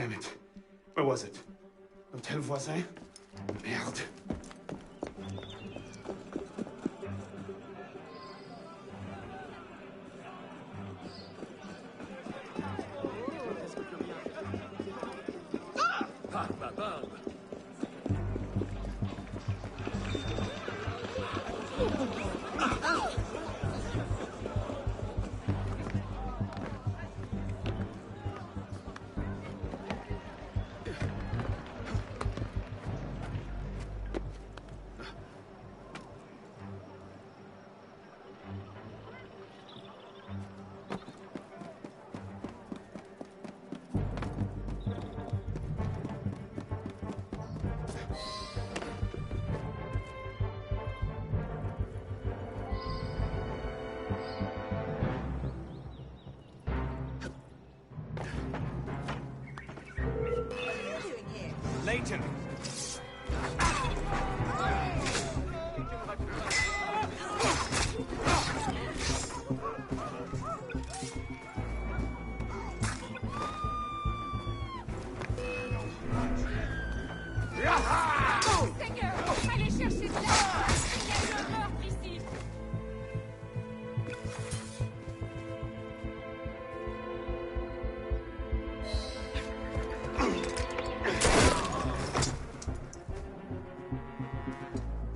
Damn it. Where was it? L'hôtel voisin? Merde. Leighton! Seigneur, allez chercher de l'aide. Il y a eu un meurtre ici.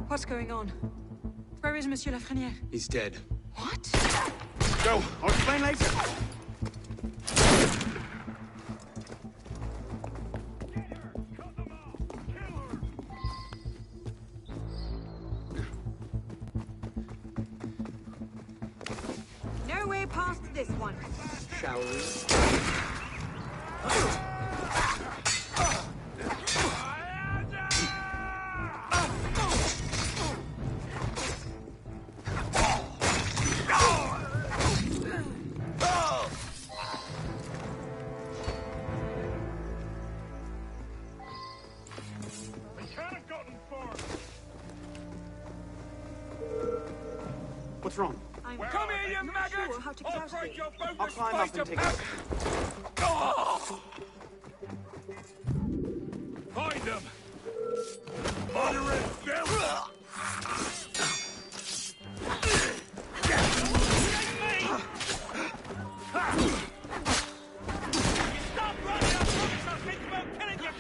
What's going on? Where is Monsieur Lafrenière? He's dead. What? Go! I'll explain later! No way past this one. Shall we? What's wrong? Come here, you maggot! Sure how to get I'll out of break here. your I'll boneless climb up face and to take it. Oh! Find them! Moderate them! Stop running! I promise I'll think about killing you!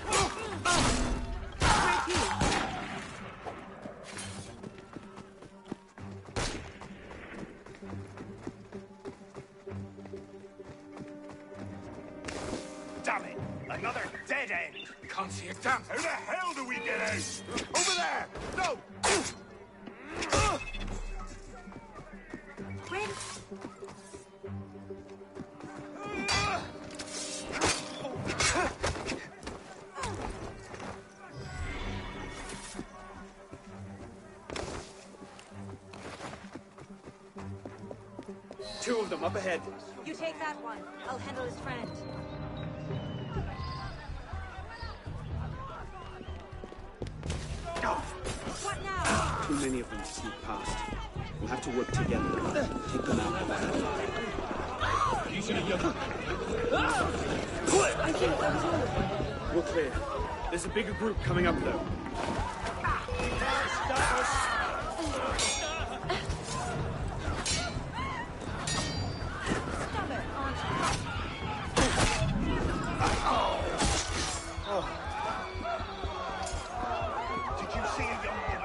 Damn it! Another dead end! We can't see a damn. How the hell do we get out? Over there! No! When? Two of them up ahead. You take that one. I'll handle his friend. What now? Too many of them to sneak past. We'll have to work together. Take them out of that. I think that was all of them. We're clear. There's a bigger group coming up, though. Stop it, aren't Did you see a young woman?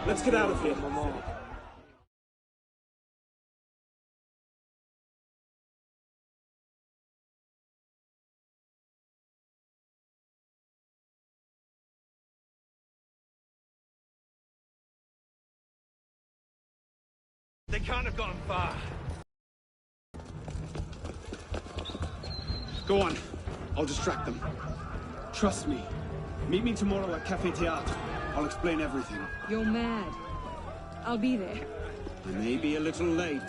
Let's get out of here. They can't have gone far. Go on. I'll distract them. Trust me. Meet me tomorrow at Café Théâtre. I'll explain everything. You're mad. I'll be there. I may be a little late.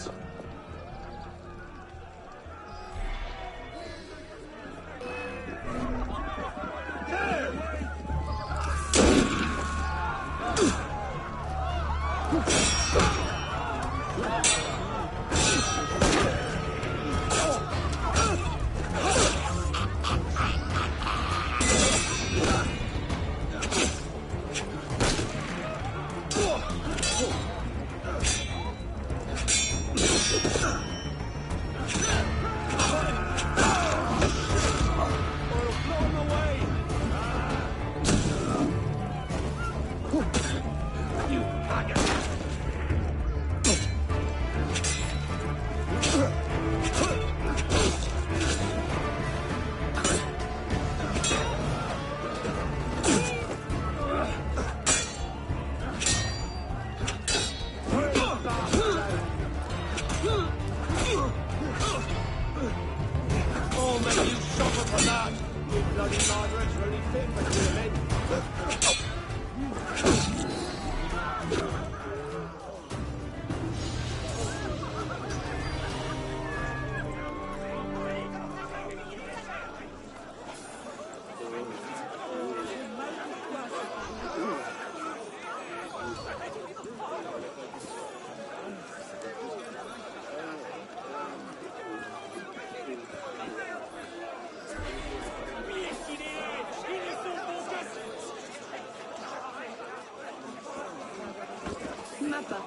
Mappa.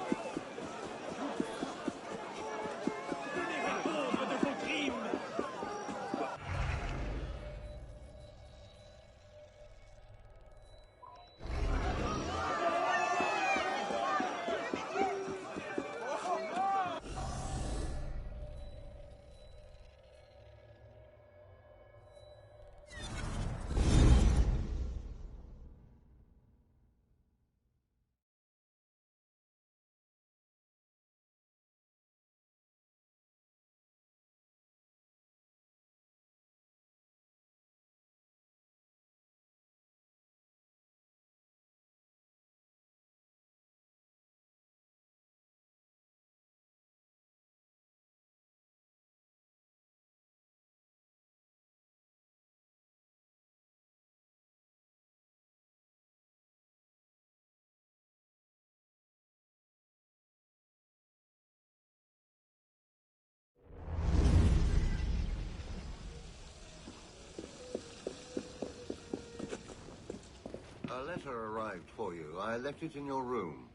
A letter arrived for you. I left it in your room.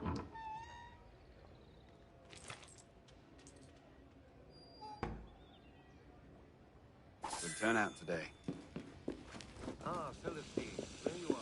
Good turnout today. Ah, Celestine, there you are.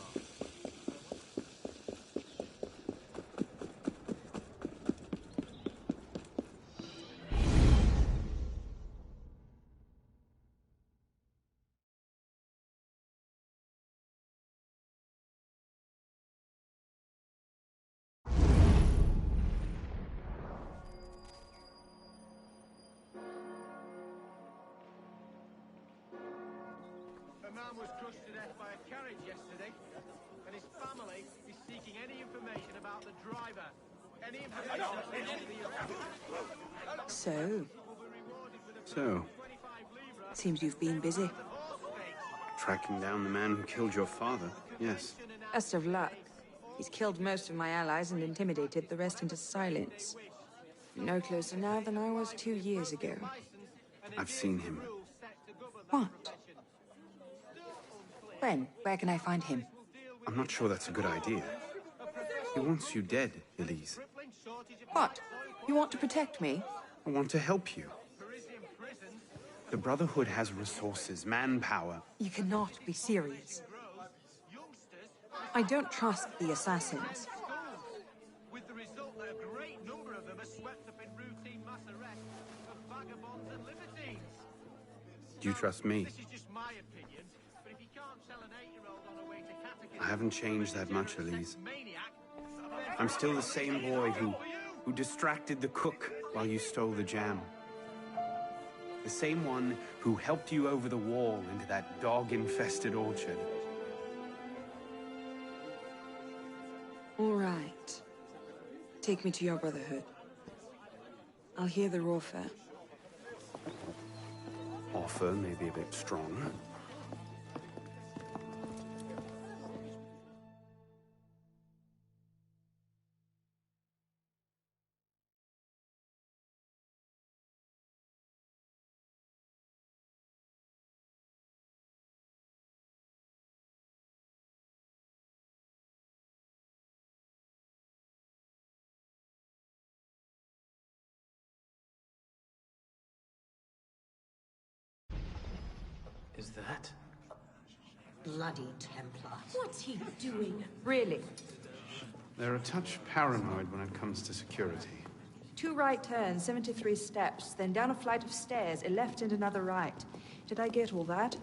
A man was crushed to death by a carriage yesterday, and his family is seeking any information about the driver. Any information So, Seems you've been busy. tracking down the man who killed your father, yes. Best of luck. He's killed most of my allies and intimidated the rest into silence. No closer now than I was 2 years ago. I've seen him. What? When? Where can I find him? I'm not sure that's a good idea. He wants you dead, Elise. What? You want to protect me? I want to help you. The Brotherhood has resources, manpower. You cannot be serious. I don't trust the assassins. you trust me? This is just my opinion, but if you can't tell an 8-year-old on her way to Katana, I haven't changed that much, Elise. maniac, I'm still the same boy who distracted the cook while you stole the jam. The same one who helped you over the wall into that dog-infested orchard. All right. Take me to your brotherhood. I'll hear the raw fare. Offer may be a bit strong. Is that? Bloody Templar. What's he doing? Really? They're a touch paranoid when it comes to security. 2 right turns, 73 steps, then down a flight of stairs, a left and another right. Did I get all that?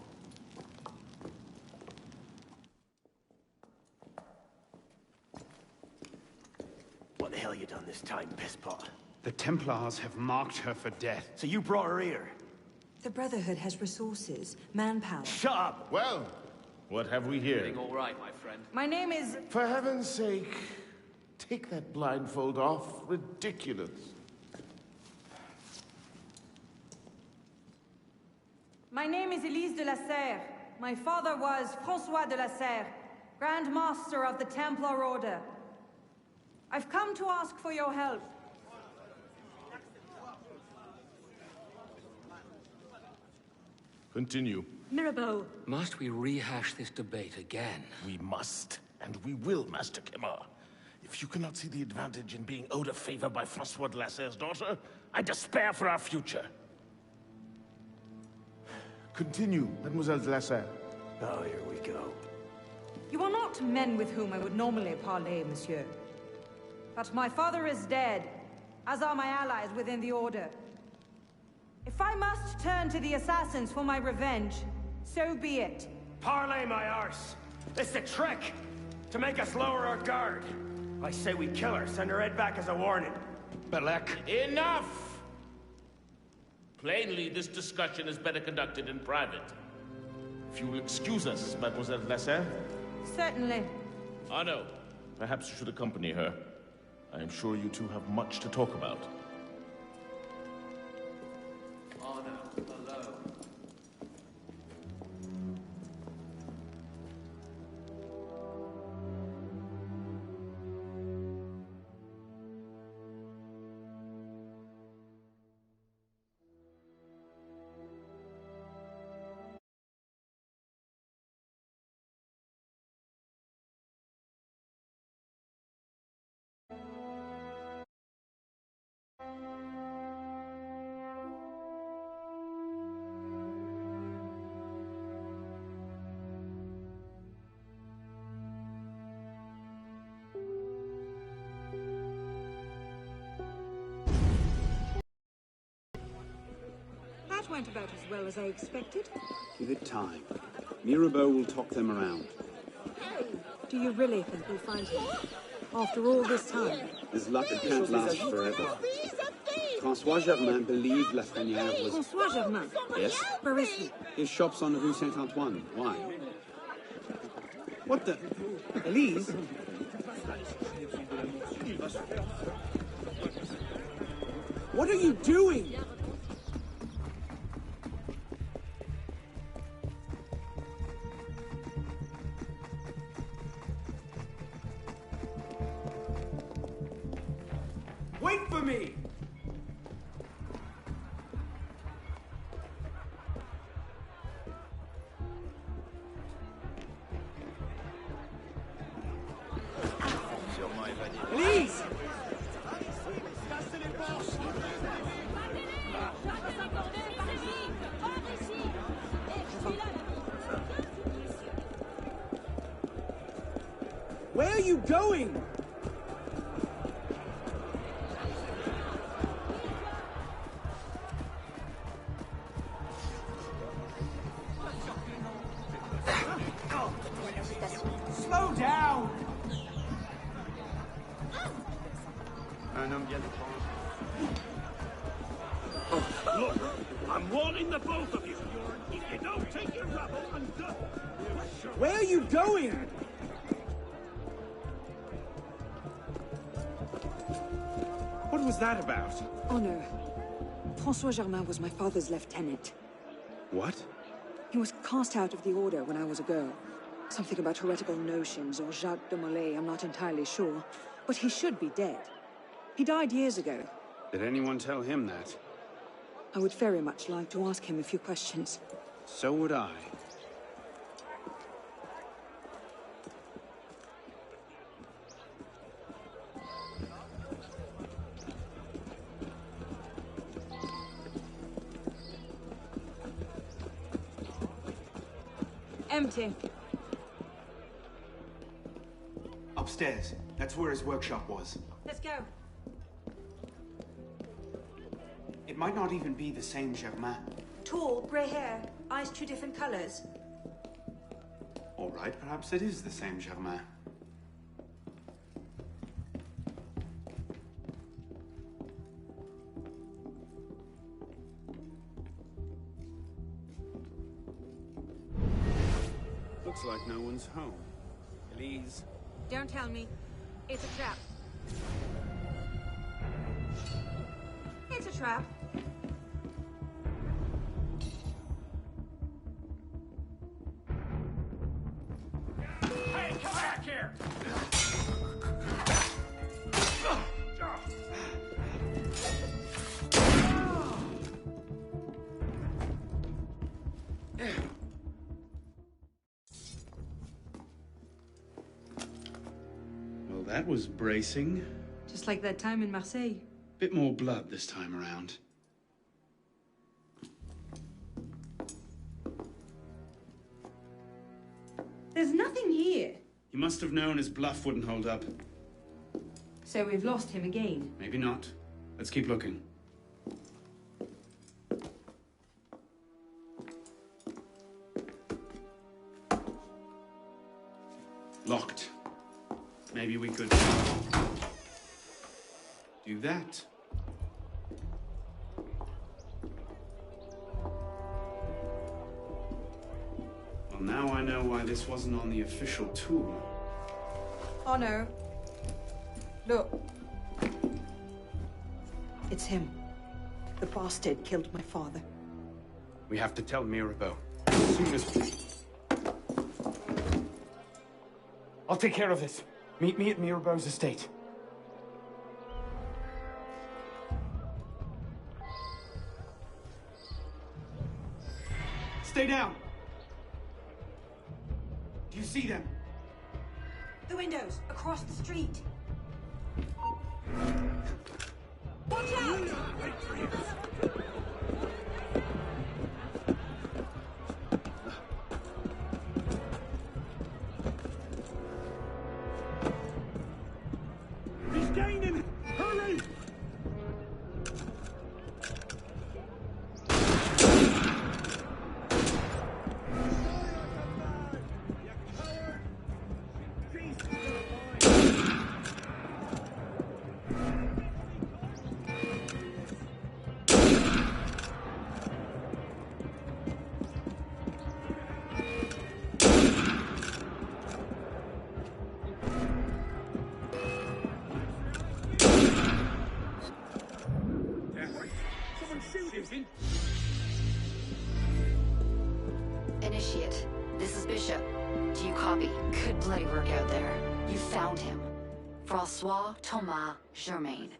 What the hell you done this time, pisspot? The Templars have marked her for death. So you brought her here? The Brotherhood has resources, manpower. Shut up! Well, what have we here? All right, my friend. My name is... For heaven's sake, take that blindfold off. Ridiculous. My name is Elise de la Serre. My father was François de la Serre, Grand Master of the Templar Order. I've come to ask for your help. Continue. Mirabeau, Must we rehash this debate again? We must, and we will, Master Kemar. If you cannot see the advantage in being owed a favor by François de la Serre's daughter, I despair for our future. Continue, Mademoiselle de la Serre. Oh, here we go. You are not men with whom I would normally parley, monsieur. But my father is dead, as are my allies within the Order. If I must turn to the assassins for my revenge, so be it. Parlay my arse! It's a trick! To make us lower our guard! I say we kill her, send her head back as a warning. Belek. Enough! Plainly, this discussion is better conducted in private. If you will excuse us, Mademoiselle de la Serre, Certainly. Arno, perhaps you should accompany her. I am sure you two have much to talk about. Arno, alone. that went about as well as I expected. Give it time. Mirabeau will talk them around. Do you really think we'll find him? After all this time? His luck can't last forever. François Germain believed Lafrenière was... François Germain? Yes? Where is he? His shop's on the Rue Saint-Antoine. Why? What the... Elise? What are you doing? Wait for me! Elise! Where are you going? un homme bien étrange. Look, I'm warning the both of you. If you don't take your rubble and go... Where are you going? What was that about? Arno. François Germain was my father's lieutenant. What? He was cast out of the order when I was a girl. Something about heretical notions or Jacques de Molay, I'm not entirely sure. But he should be dead. He died years ago. Did anyone tell him that? I would very much like to ask him a few questions. So would I. Empty. Upstairs. That's where his workshop was. Let's go. It might not even be the same Germain. Tall, grey hair, eyes two different colors. All right, perhaps it is the same Germain. Looks like no one's home. Elise. Don't tell me. It's a trap. It's a trap. Hey, come back here! Well, that was bracing. Just like that time in Marseille. Bit more blood this time around. There's nothing here. He must have known his bluff wouldn't hold up. So we've lost him again. Maybe not. Let's keep looking. Locked. Maybe we could do that. Well, now I know why this wasn't on the official tour. Oh no. Look. It's him. The bastard killed my father. We have to tell Mirabeau as soon as... I'll take care of this. Meet me at Mirabeau's estate. Stay down! Do you see them? The windows, across the street. Watch out! He's gaining! Hurry! Initiate, this is Bishop. Do you copy? Good bloody work out there. You found him. Francois Thomas Germain,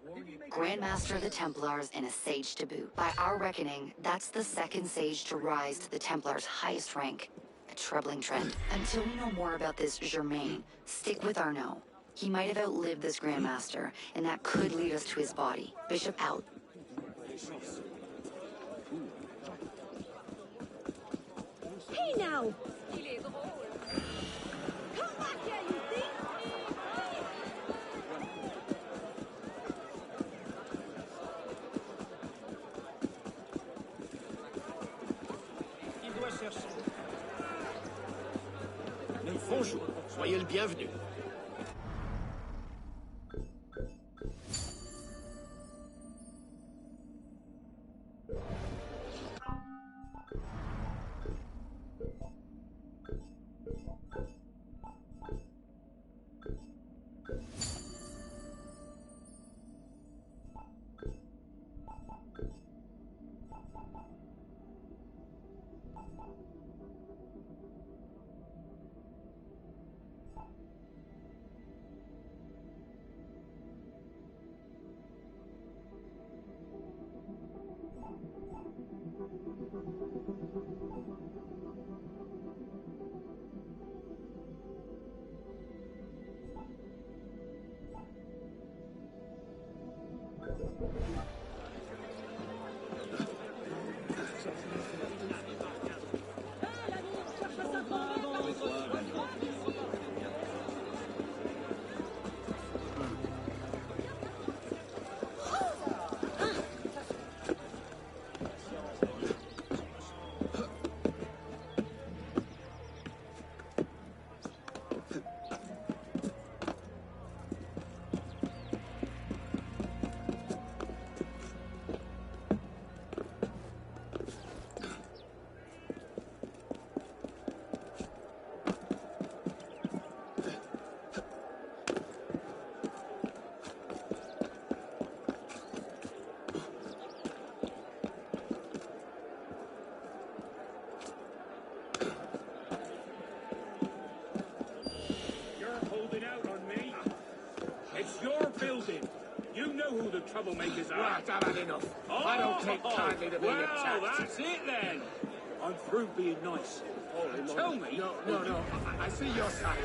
Grand Master of the Templars and a sage to boot. By our reckoning, that's the second sage to rise to the Templars' highest rank. A troubling trend. Until we know more about this Germain, stick with Arno. He might have outlived this Grand Master, and that could lead us to his body. Bishop out. Hey now! Come back here, you thief! Il doit chercher. Bonjour, soyez le bienvenu. Building. You know who the troublemakers are. Right, I've had enough. Oh, I don't take kindly to being attacked. Well, that's it then. I'm through being nice. Tell me. No. I see your side.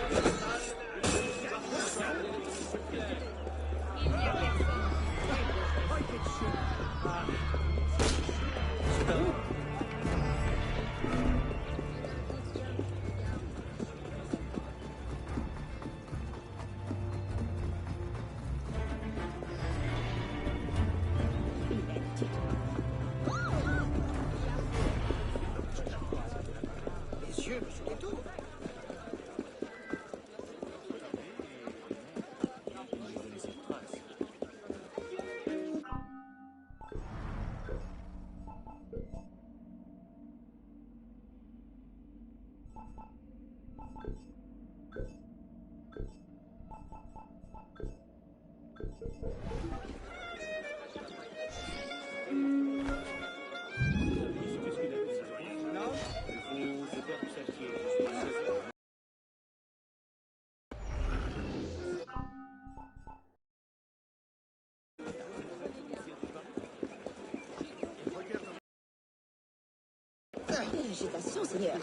Végétation, Seigneur.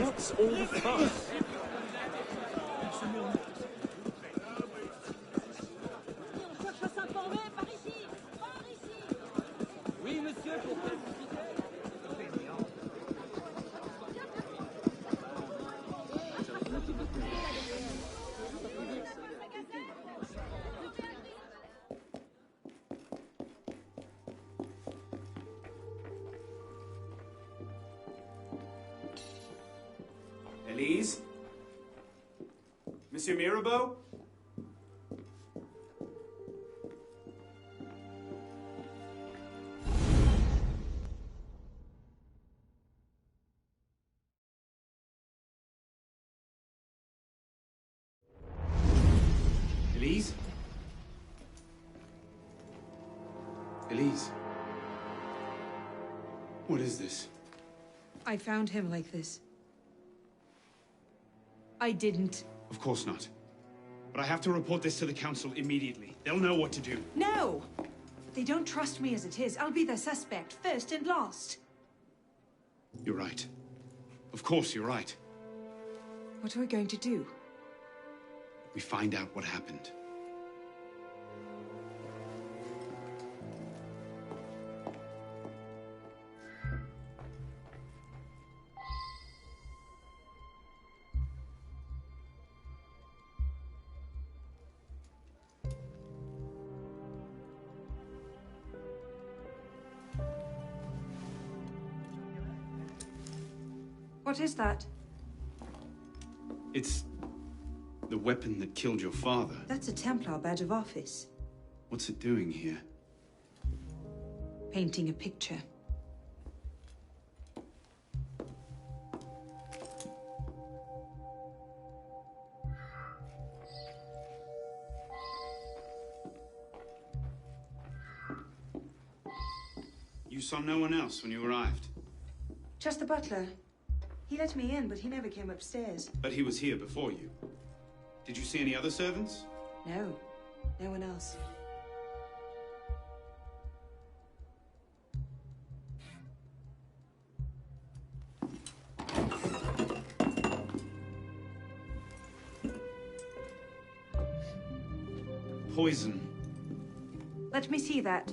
What's all the fuss? Oui, monsieur, pour quelle Elise? Monsieur Mirabeau? Elise? Elise? What is this? I found him like this. I didn't. Of course not. But I have to report this to the council immediately. They'll know what to do. No! They don't trust me as it is. I'll be their suspect, first and last. You're right. Of course you're right. What are we going to do? We find out what happened. What is that? It's the weapon that killed your father. That's a Templar badge of office. What's it doing here? Painting a picture. You saw no one else when you arrived? Just the butler. He let me in, but he never came upstairs. But he was here before you. Did you see any other servants? No. No one else. Poison. Let me see that.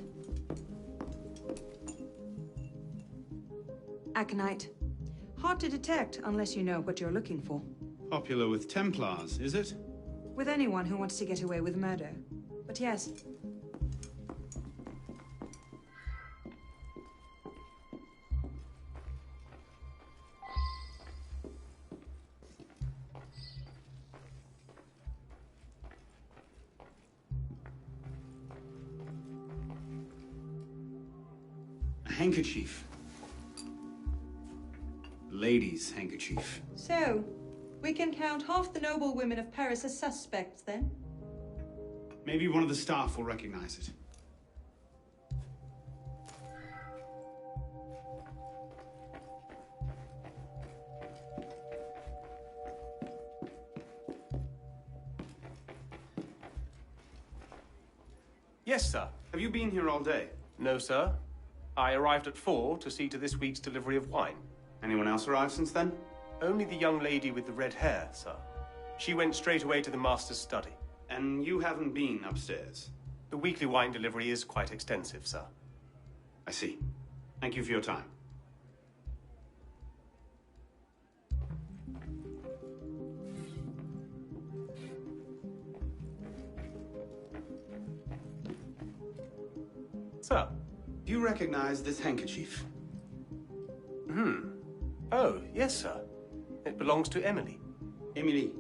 Aconite. Hard to detect unless you know what you're looking for. Popular with Templars, is it? With anyone who wants to get away with murder. But yes. A handkerchief. Lady's handkerchief. So, we can count half the noble women of Paris as suspects, then? Maybe one of the staff will recognize it. Yes, sir. Have you been here all day? No, sir. I arrived at 4 to see to this week's delivery of wine. Anyone else arrived since then? Only the young lady with the red hair, sir. She went straight away to the master's study. And you haven't been upstairs? The weekly wine delivery is quite extensive, sir. I see. Thank you for your time. Sir? Do you recognize this handkerchief? Oh, yes, sir. It belongs to Emily. Emily?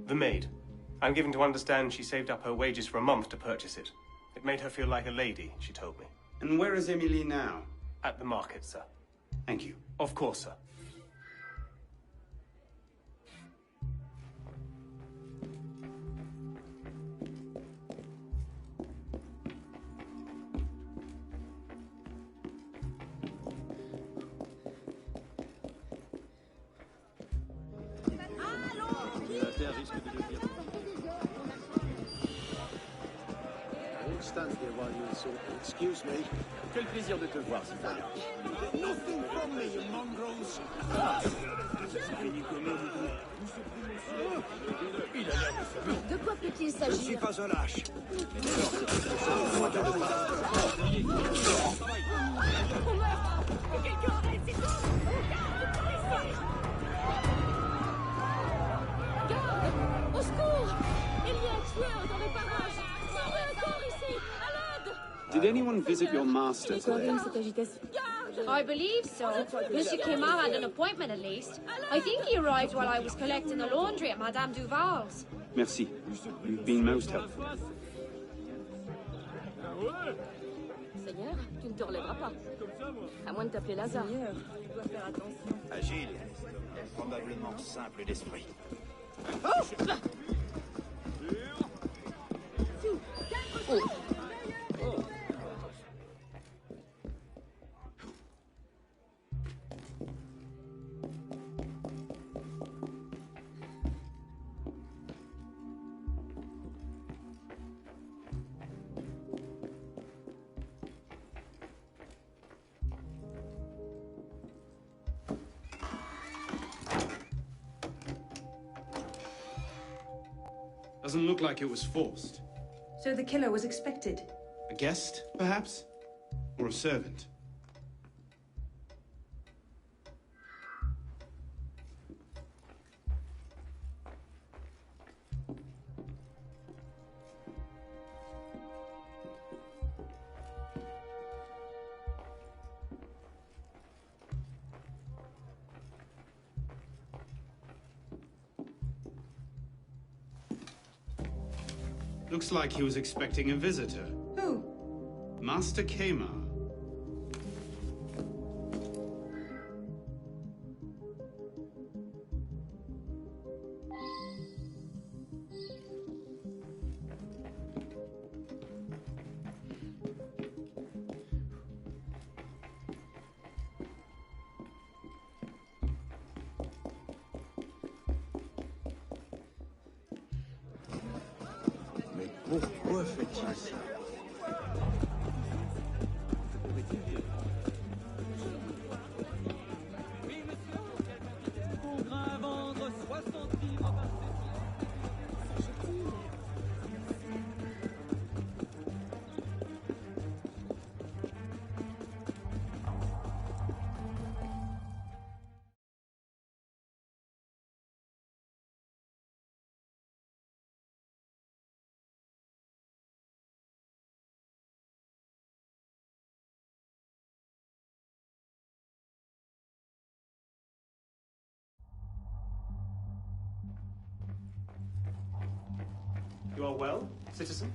The maid. I'm given to understand she saved up her wages for a month to purchase it. It made her feel like a lady, she told me. And where is Emily now? At the market, sir. Thank you. Of course, sir. Excuse me. Quel plaisir de te voir, citoyen. Nothing from me, you mongrels. De quoi peut-il s'agir? Je suis pas un lâche. Quelqu'un arrête, c'est tout! Garde! Au secours! Il y a un tueur dans le barrage! Il y a un corps ici! À l'aide! Did anyone visit your master today? I believe so. Mr. Kimar had an appointment at least. I think he arrived while I was collecting the laundry at Madame Duval's. Merci. You've been most helpful. Seigneur, tu ne te relèveras pas. À moins de t'appeler Lazare. Seigneur, tu dois faire attention. Agile, probablement simple d'esprit. Doesn't look like it was forced. So the killer was expected? A guest, perhaps? Or a servant? Looks like he was expecting a visitor. Who? Master Kema. Pourquoi fait-il ça? You are well, citizen?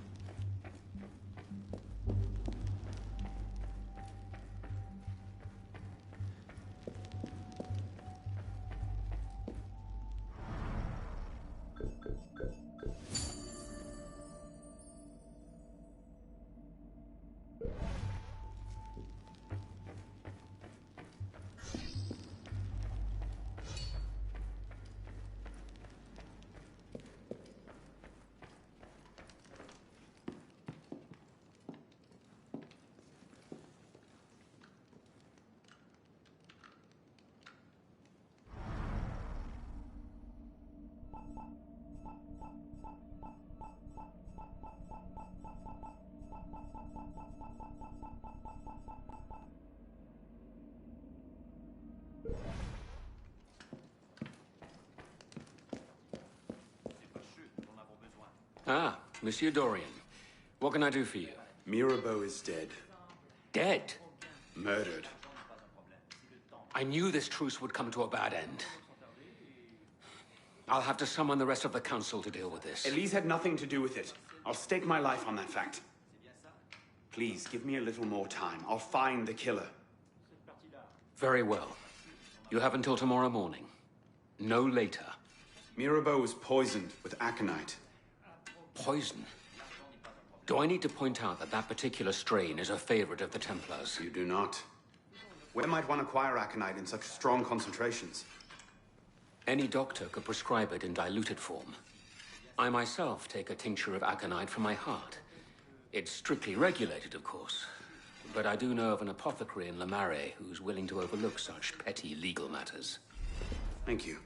Ah, Monsieur Dorian. What can I do for you? Mirabeau is dead. Dead? Murdered. I knew this truce would come to a bad end. I'll have to summon the rest of the council to deal with this. Elise had nothing to do with it. I'll stake my life on that fact. Please, give me a little more time. I'll find the killer. Very well. You have until tomorrow morning. No later. Mirabeau was poisoned with aconite. Poison? Do I need to point out that that particular strain is a favorite of the Templars? You do not. Where might one acquire aconite in such strong concentrations? Any doctor could prescribe it in diluted form. I myself take a tincture of aconite for my heart. It's strictly regulated, of course. But I do know of an apothecary in Le Marais who's willing to overlook such petty legal matters. Thank you.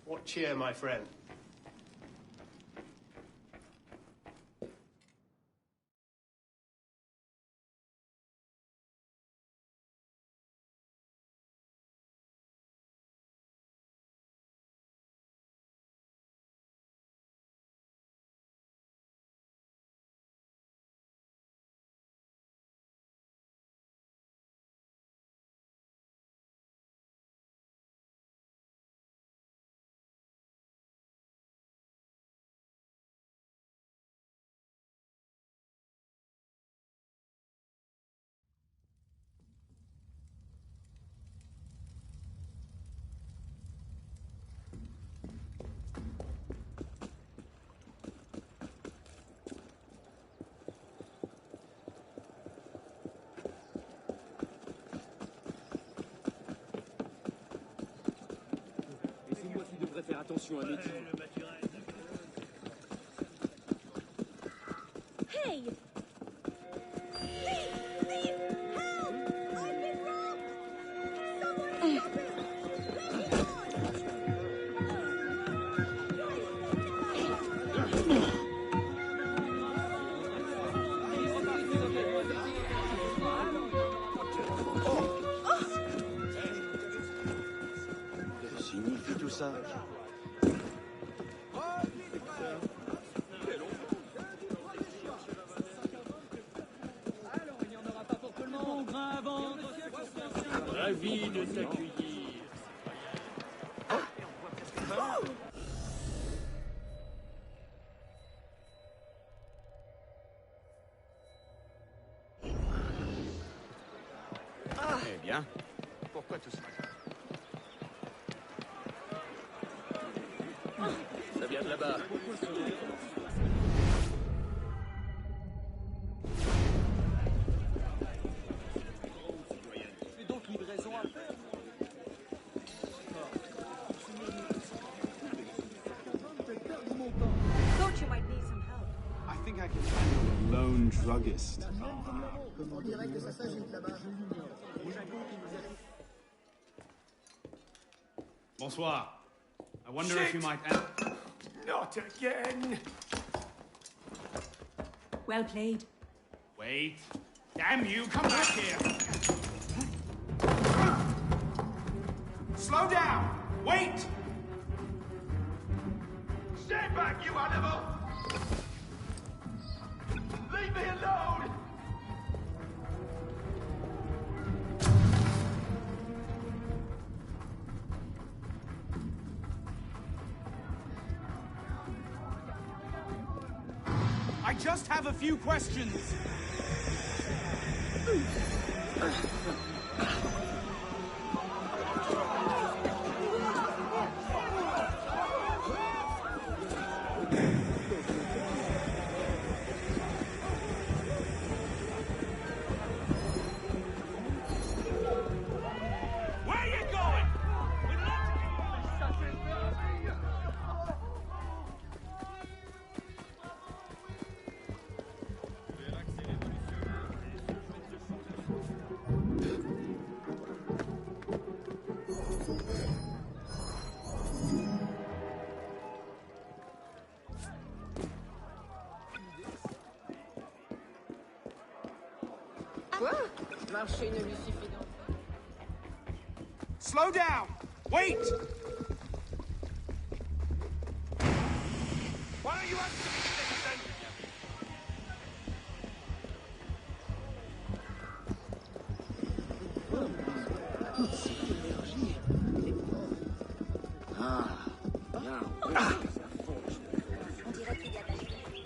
What cheer, my friend? Et c'est moi qui devrais faire attention à mes tirs. Ravi de t'accueillir. Eh bien, pourquoi tout ça? Ça vient de là-bas. J'ai d'autres livraisons à faire. Thought you might need some help. I think I can handle a lone druggist. On dirait que ça s'agite là-bas. Bonsoir. I wonder if you might... Not again! Well played. Wait. Damn you, come back here! Slow down! Wait! Stand back, you animal! Leave me alone! I just have a few questions. Where are you going? Quoi? Marcher ne lui suffit donc. Slow down! Wait! Why don't you answer me, citizen?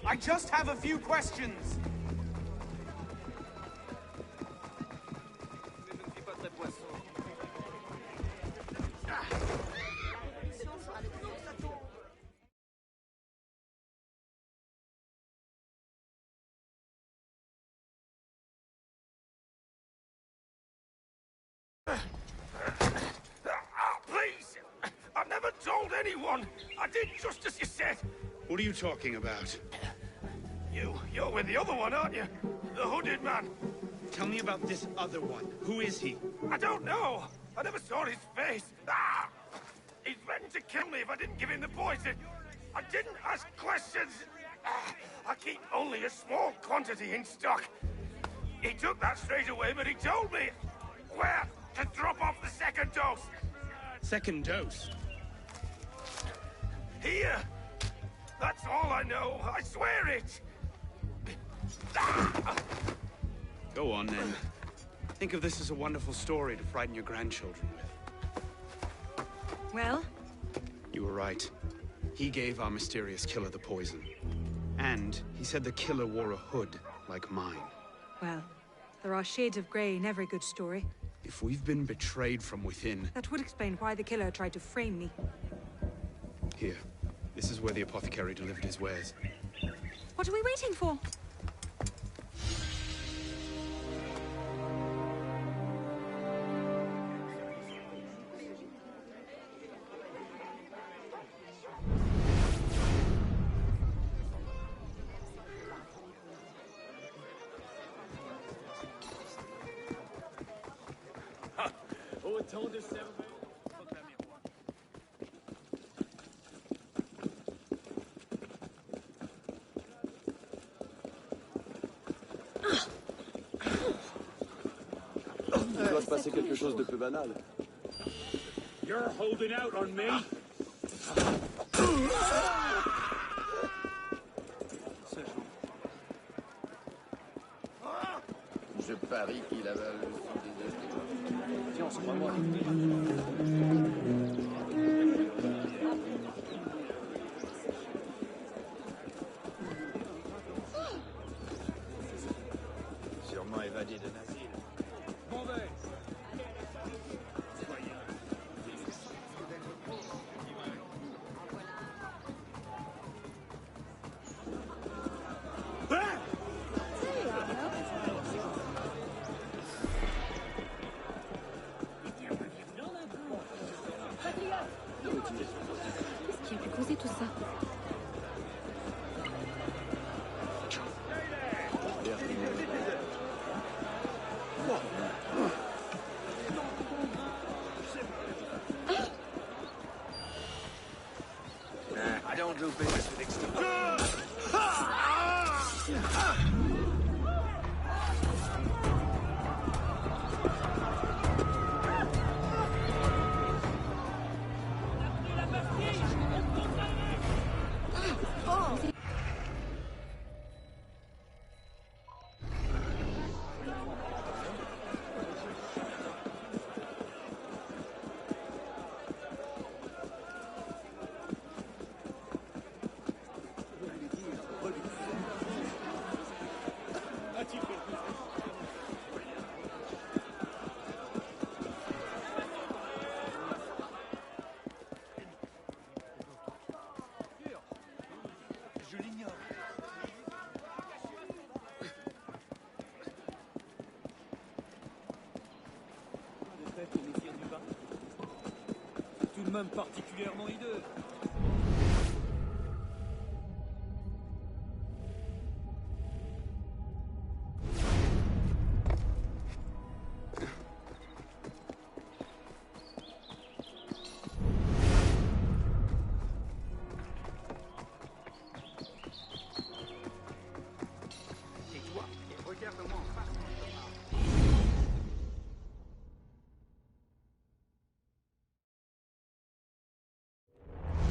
I just have a few questions. Please! I've never told anyone! I did just as you said! What are you talking about? You're with the other one, aren't you? The hooded man. Tell me about this other one. Who is he? I don't know! I never saw his face! Ah! He threatened to kill me if I didn't give him the poison! I didn't ask questions! Ah! I keep only a small quantity in stock. He took that straight away, but he told me where to drop off the second dose. Second dose? Here! That's all I know, I swear it! Ah! Go on, then. Think of this as a wonderful story to frighten your grandchildren with. Well? You were right. He gave our mysterious killer the poison. And he said the killer wore a hood, like mine. Well, there are shades of grey in every good story. If we've been betrayed from within... That would explain why the killer tried to frame me. Here. This is where the apothecary delivered his wares. What are we waiting for? Autant de cervelle. Il doit se passer quelque chose de peu banal. You're holding out on me? Je parie qu'il avale le sang des esprits. Tiens, c'est pas moi. Sûrement évadé d'un asile. Bon verre. Qu'est-ce qui a pu causer tout ça? I don't do business with extortion. Je l'ignore. Des fêtes au messire du vin. C'est tout de même particulièrement hideux.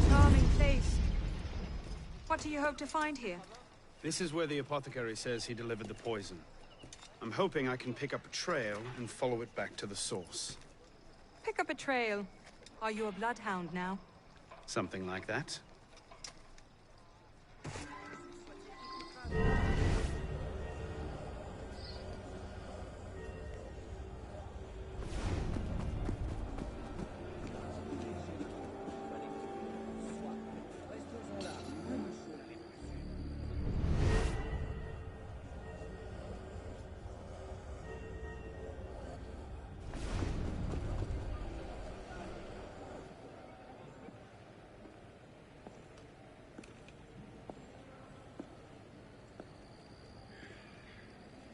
Charming place. What do you hope to find here? This is where the apothecary says he delivered the poison. I'm hoping I can pick up a trail and follow it back to the source. Pick up a trail. Are you a bloodhound now? Something like that.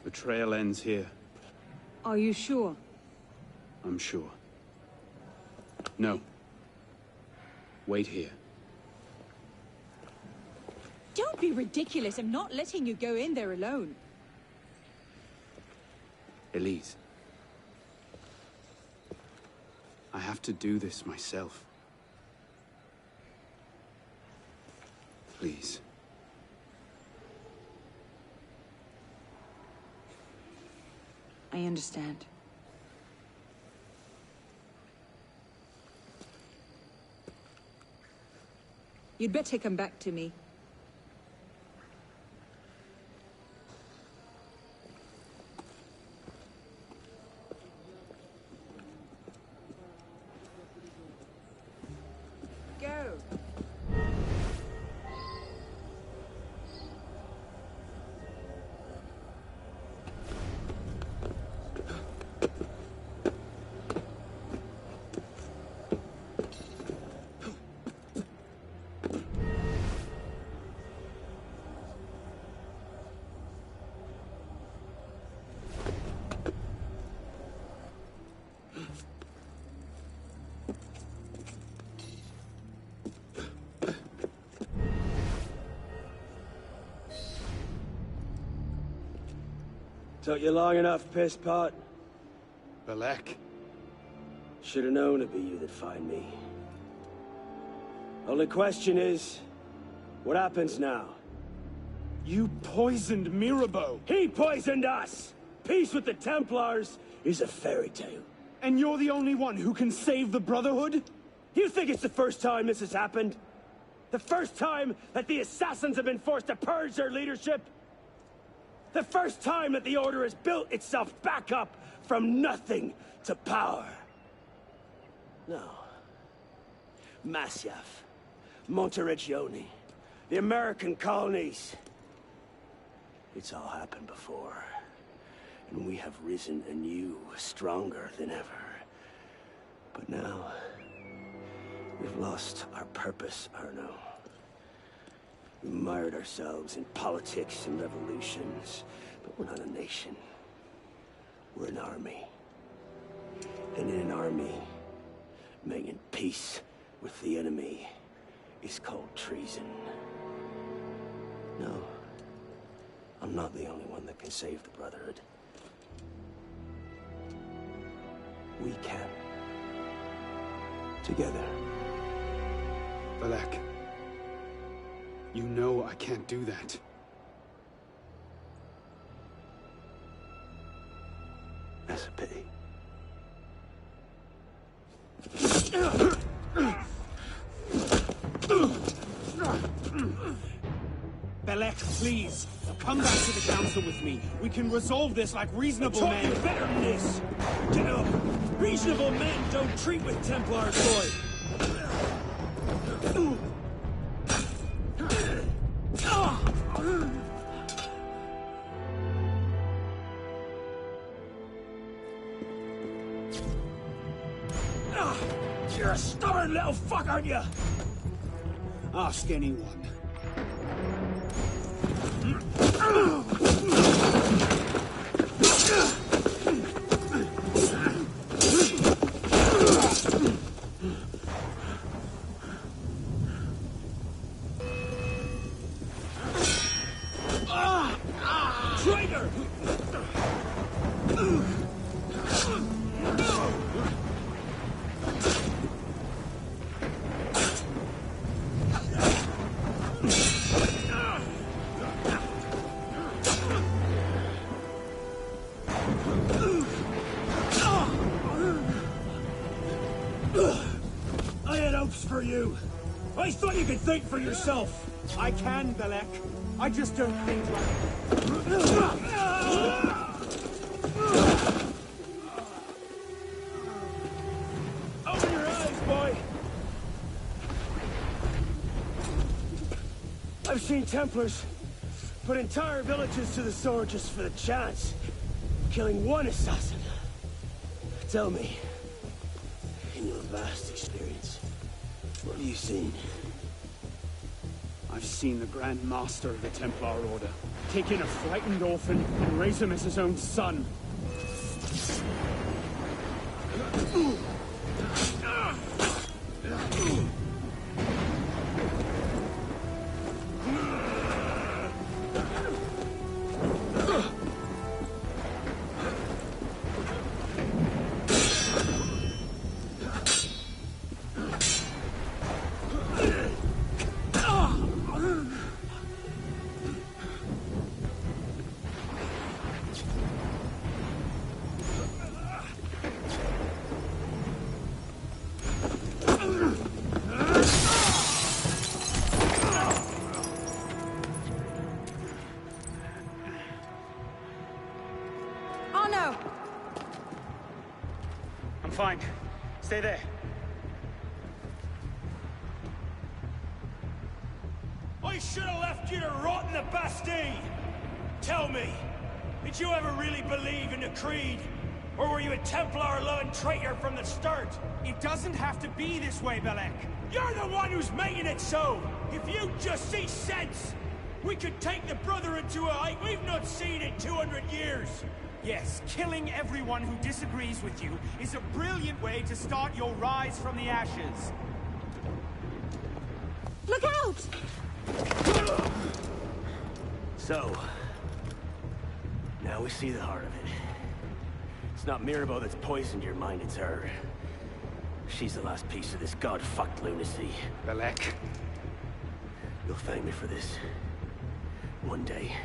The trail ends here. Are you sure? I'm sure. No. Wait here. Don't be ridiculous. I'm not letting you go in there alone. Elise. I have to do this myself. Please. I understand. You'd better come back to me. Go. Took you long enough, piss pot. Belek. Should have known it'd be you that find me. Only question is, what happens now? You poisoned Mirabeau! He poisoned us! peace with the Templars is a fairy tale. And you're the only one who can save the Brotherhood? Do you think it's the first time this has happened? The first time that the Assassins have been forced to purge their leadership? The first time that the Order has built itself back up from nothing to power? No. Masyaf, Monteregione, the American colonies. It's all happened before. And we have risen anew, stronger than ever. But now, we've lost our purpose, Arno. We mired ourselves in politics and revolutions, but we're not a nation. We're an army. And in an army, making peace with the enemy is called treason. No, I'm not the only one that can save the Brotherhood. We can. Together. Belek, you know I can't do that. That's a pity. Belek, please, come back to the council with me. We can resolve this like reasonable men. Talking better than this. Get up. Reasonable men don't treat with Templars, boy. You're a stubborn little fuck, aren't you? Ask anyone. Traitor! I had hopes for you. I thought you could think for yourself. I can, Belek. I just don't think like... Open your eyes, boy. I've seen Templars put entire villages to the sword just for the chance of killing one assassin. Tell me, in your vast experience, what have you seen? I've seen the Grand Master of the Templar Order take in a frightened orphan and raise him as his own son. Arno! I'm fine. Stay there. I should have left you to rot in the Bastille! Tell me, did you ever really believe in the Creed? Or were you a Templar-loving traitor from the start? It doesn't have to be this way, Belek. You're the one who's making it so! If you just see sense, we could take the Brotherhood to a height we've not seen in 200 years! Yes, killing everyone who disagrees with you is a brilliant way to start your rise from the ashes. Look out! So, now we see the heart of it. It's not Mirabeau that's poisoned your mind, it's her. She's the last piece of this god-fucked lunacy. Belek. You'll thank me for this. One day.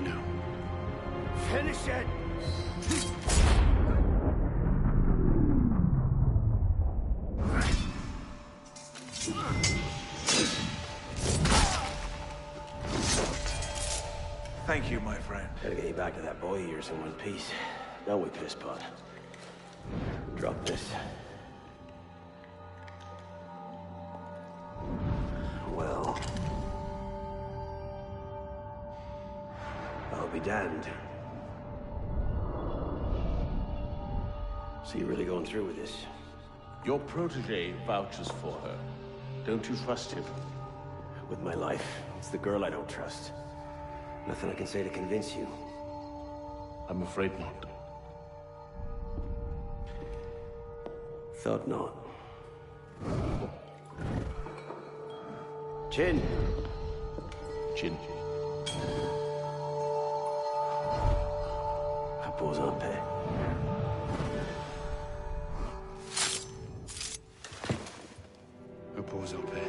I know. Finish it! Thank you, my friend. Gotta get you back to that boy of yours in one piece. Don't we, pisspot? Drop this. Well... I'll be damned. So you're really going through with this? Your protege vouches for her. Don't you trust him? With my life. It's the girl I don't trust. Nothing I can say to convince you. I'm afraid not. Thought not. Chin. Chin. Repose en paix. Repose en paix.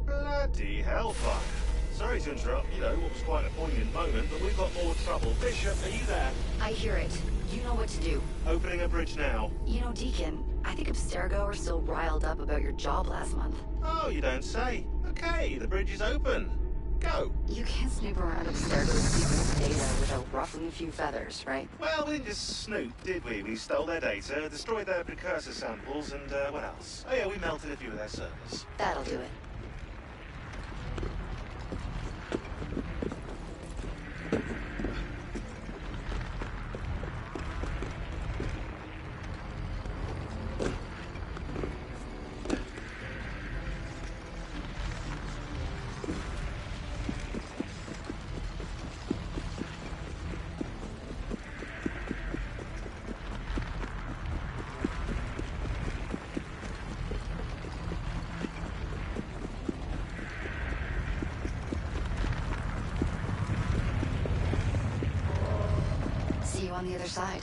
Bloody hellfire. Sorry to interrupt, what was quite a poignant moment, but we've got more trouble. Bishop, are you there? I hear it. You know what to do. Opening a bridge now. You know, Deacon, I think Abstergo are still riled up about your job last month. Oh, you don't say. Okay, the bridge is open. Go. You can't snoop around Abstergo's secret data without ruffling a few feathers, right? Well, we didn't just snoop, did we? We stole their data, destroyed their precursor samples, and what else? Oh yeah, we melted a few of their servers. That'll do it. See you on the other side.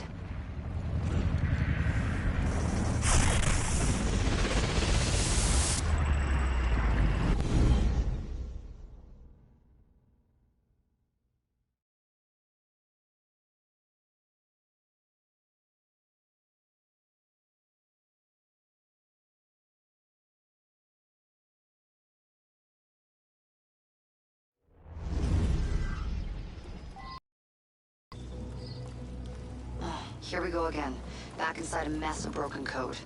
Here we go again. Back inside a mess of broken code.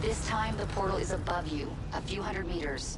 This time, the portal is above you, a few hundred meters.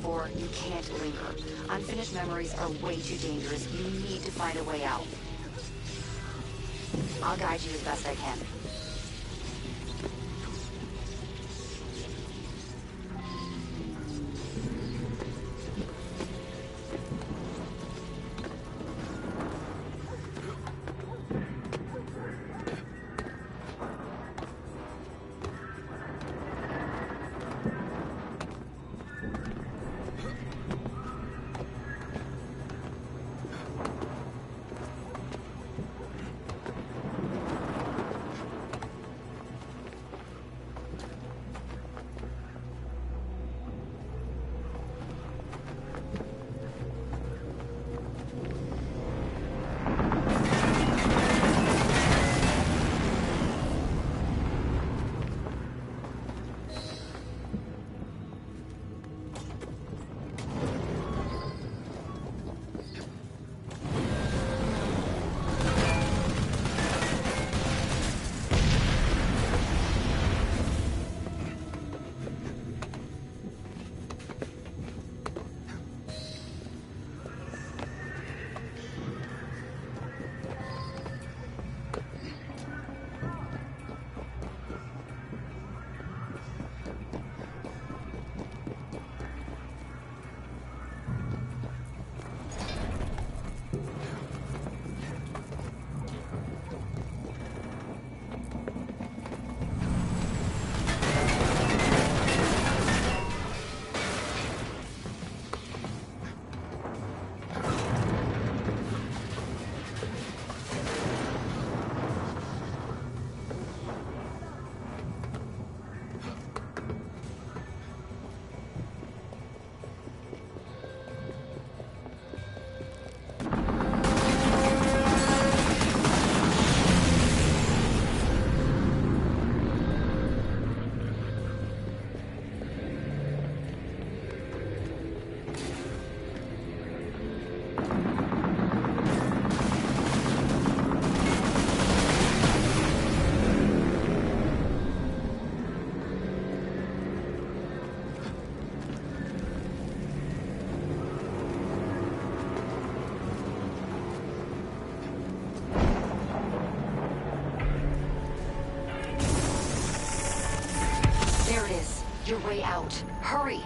before, you can't linger. Unfinished memories are way too dangerous. You need to find a way out. I'll guide you as best I can. Your way out. Hurry!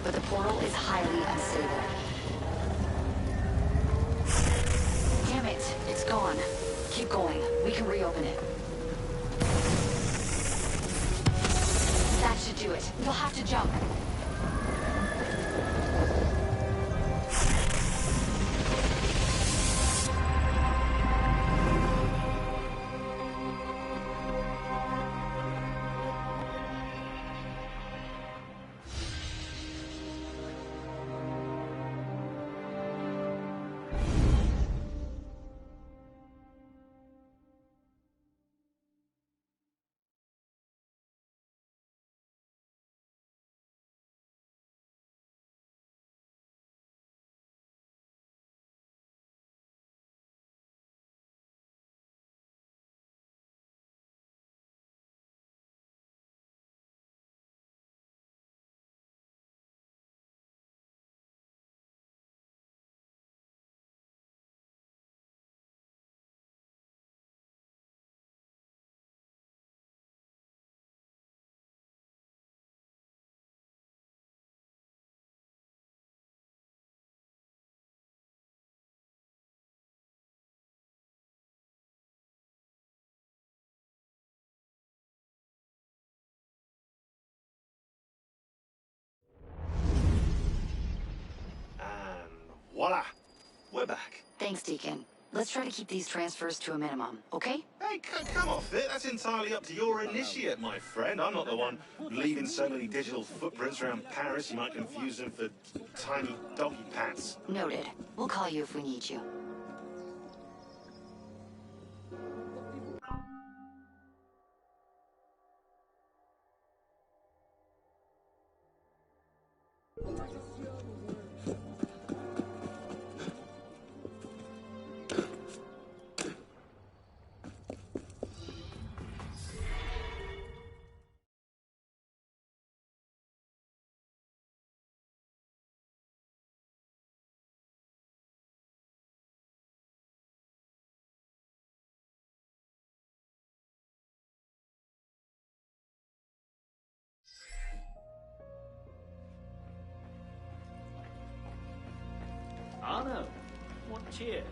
but the portal is highly unstable. Damn it, it's gone. Keep going. We can reopen it. That should do it. You'll have to jump. Voila! We're back. Thanks, Deacon. Let's try to keep these transfers to a minimum, okay? Hey, come off it. That's entirely up to your initiate, my friend. I'm not the one leaving so many digital footprints around Paris you might confuse them for tiny doggy pats. Noted. We'll call you if we need you. Arno, what cheer?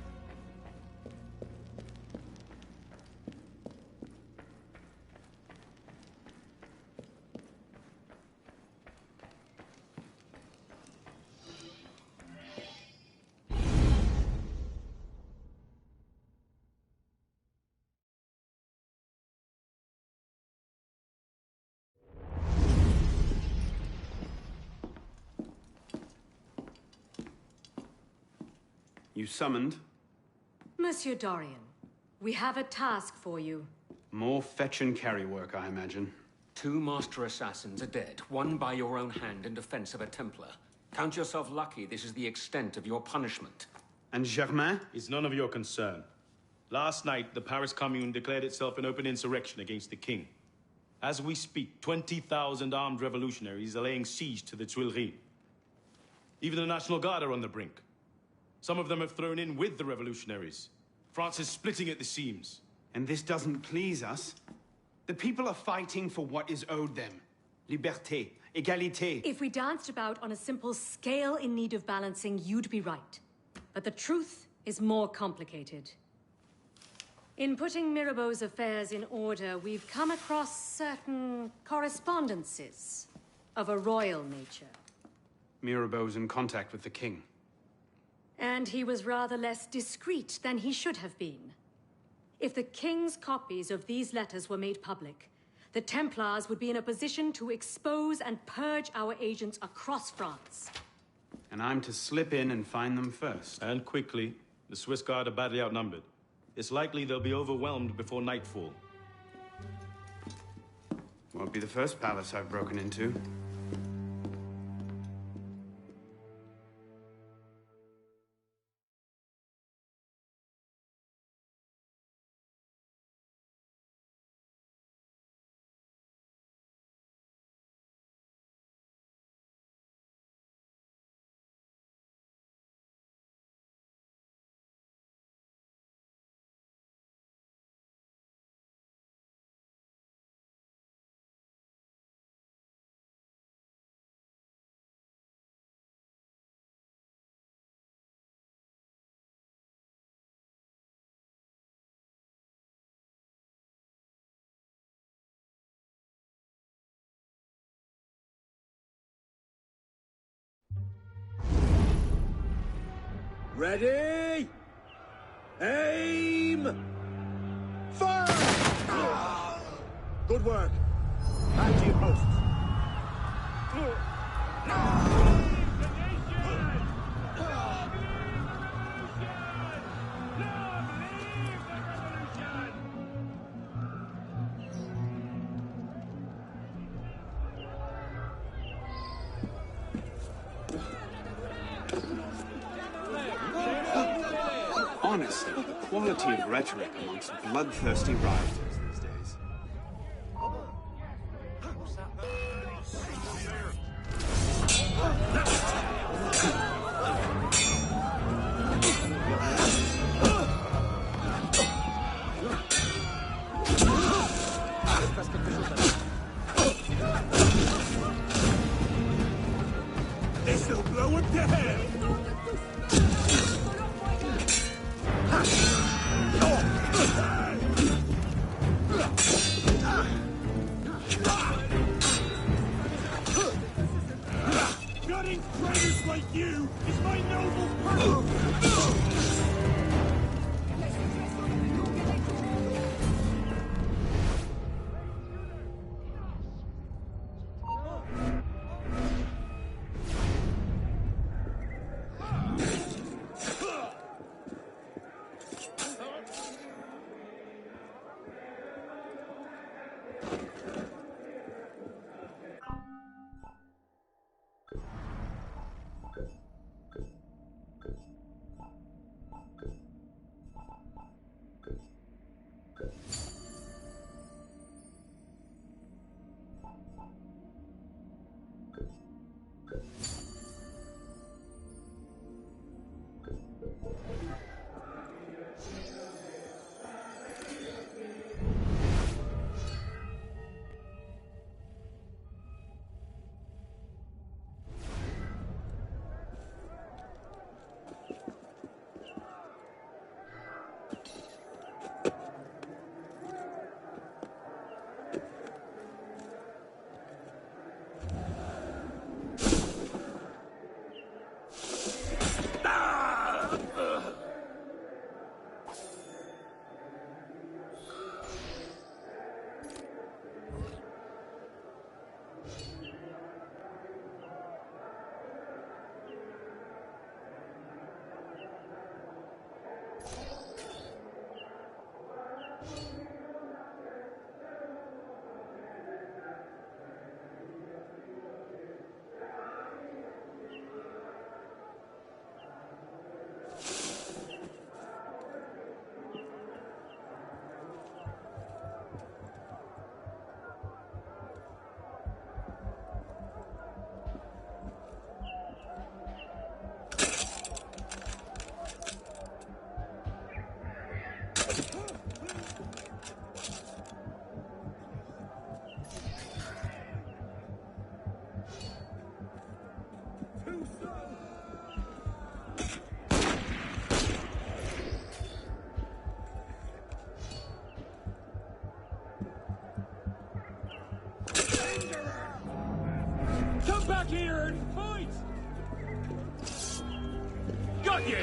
You summoned? Monsieur Dorian, we have a task for you. More fetch and carry work, I imagine. 2 master assassins are dead, one by your own hand in defense of a Templar. Count yourself lucky this is the extent of your punishment. And Germain? It's none of your concern. Last night, the Paris Commune declared itself an open insurrection against the king. As we speak, 20,000 armed revolutionaries are laying siege to the Tuileries. Even the National Guard are on the brink. Some of them have thrown in with the revolutionaries. France is splitting at the seams. And this doesn't please us. The people are fighting for what is owed them. Liberté, égalité. If we danced about on a simple scale in need of balancing, you'd be right. But the truth is more complicated. In putting Mirabeau's affairs in order, we've come across certain correspondences of a royal nature. Mirabeau's in contact with the king. And he was rather less discreet than he should have been. If the king's copies of these letters were made public, the Templars would be in a position to expose and purge our agents across France. And I'm to slip in and find them first. And quickly. The Swiss Guard are badly outnumbered. It's likely they'll be overwhelmed before nightfall. Won't be the first palace I've broken into. Ready? Aim! Fire! Good work. Back to your posts. Honestly, the quality of rhetoric amongst bloodthirsty rioters these days. This'll blow him to hell! Gutting traitors like you is my noble purpose! Come back here and fight! Got you!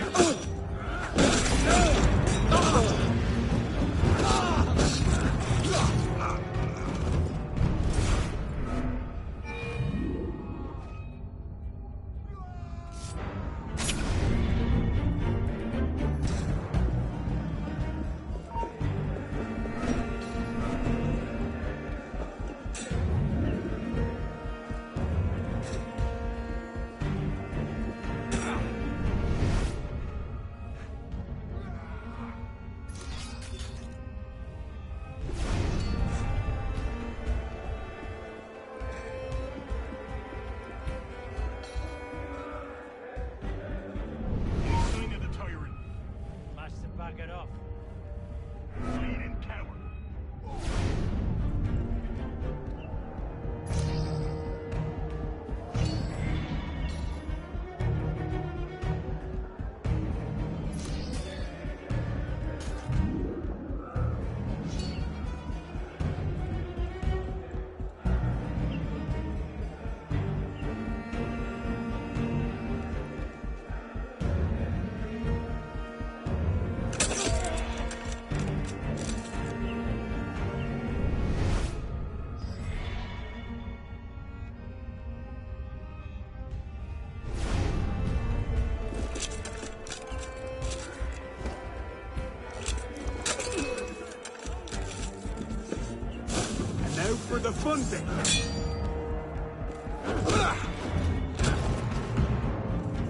for the funding.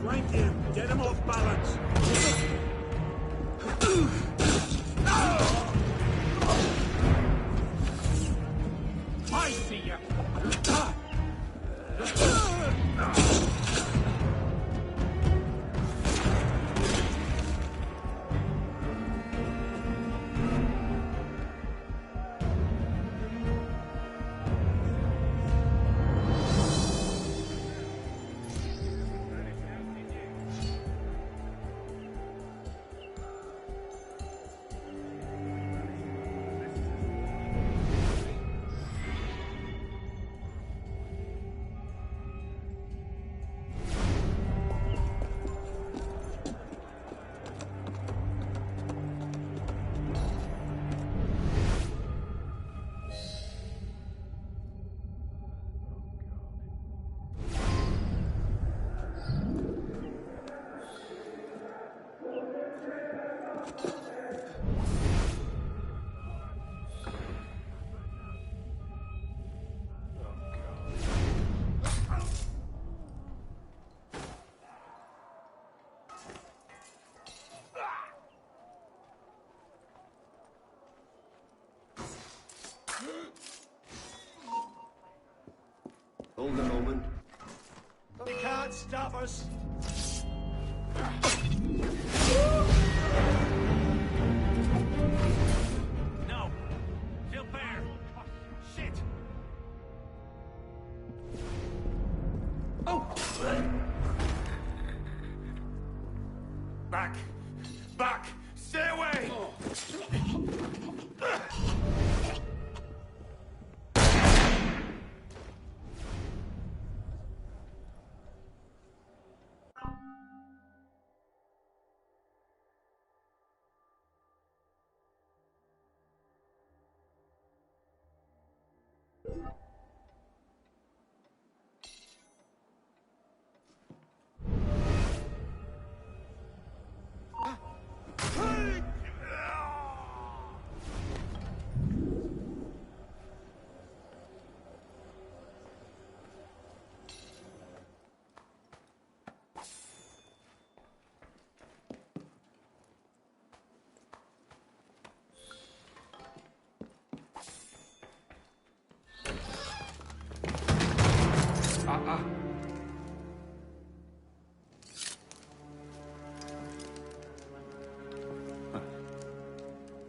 Flank him. Get him off balance. I see you. Hold a moment. They can't stop us. No. Still there. Shit. Oh! Back. Back. Stay away.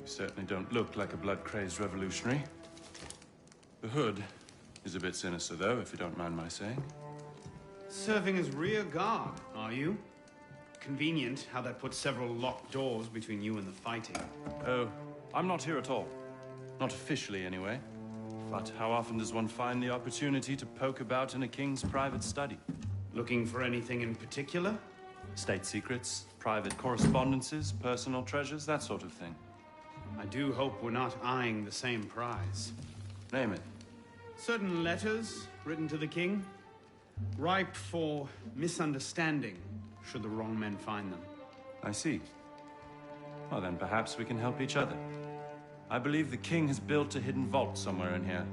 You certainly don't look like a blood-crazed revolutionary. The hood is a bit sinister, though, if you don't mind my saying. Serving as rear guard, are you? Convenient how that puts several locked doors between you and the fighting. Oh, I'm not here at all. Not officially, anyway. But how often does one find the opportunity to poke about in a king's private study? Looking for anything in particular? State secrets, private correspondences, personal treasures, that sort of thing. I do hope we're not eyeing the same prize. Name it. Certain letters written to the king, ripe for misunderstanding, should the wrong men find them. I see. Well, then perhaps we can help each other. I believe the king has built a hidden vault somewhere in here.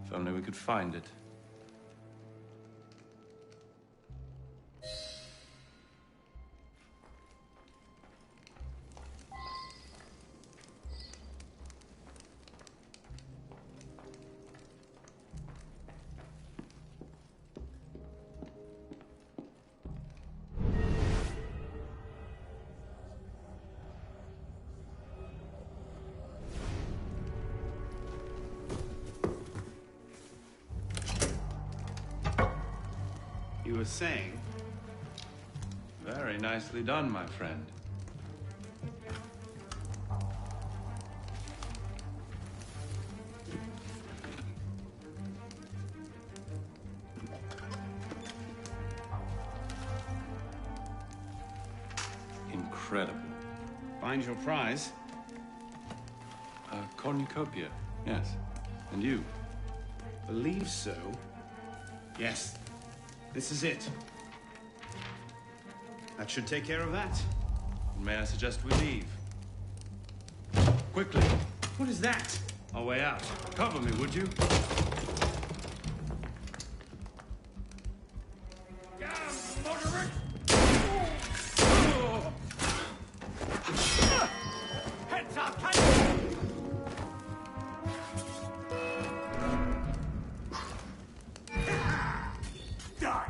If only we could find it. You were saying? Very nicely done, my friend. Incredible. Find your prize? A cornucopia, yes. And you? Believe so. Yes. This is it. That should take care of that. May I suggest we leave? Quickly. What is that? Our way out. Cover me, would you? Heads up, die!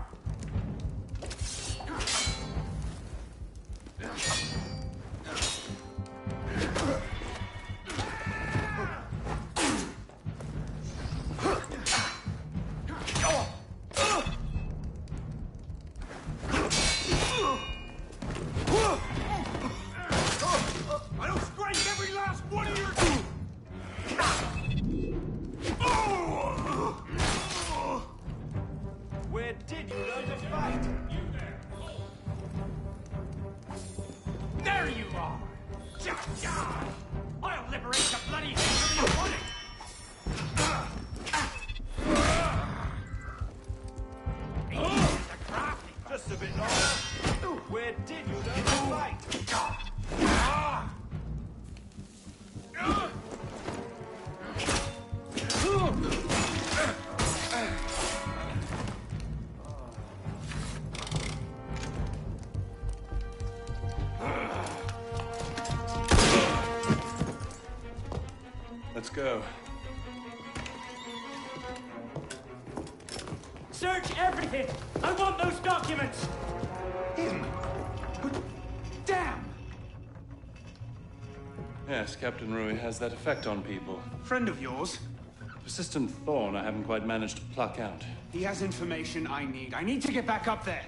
I'll scrape every last one of your... Where did you learn to fight? There you are! I'll liberate the bloody head from your body! Just a bit longer. Where did you learn to fight? Let's go. Search everything! I want those documents! Him? Damn! Yes, Captain Rui has that effect on people. Friend of yours? Persistent thorn I haven't quite managed to pluck out. He has information I need. I need to get back up there.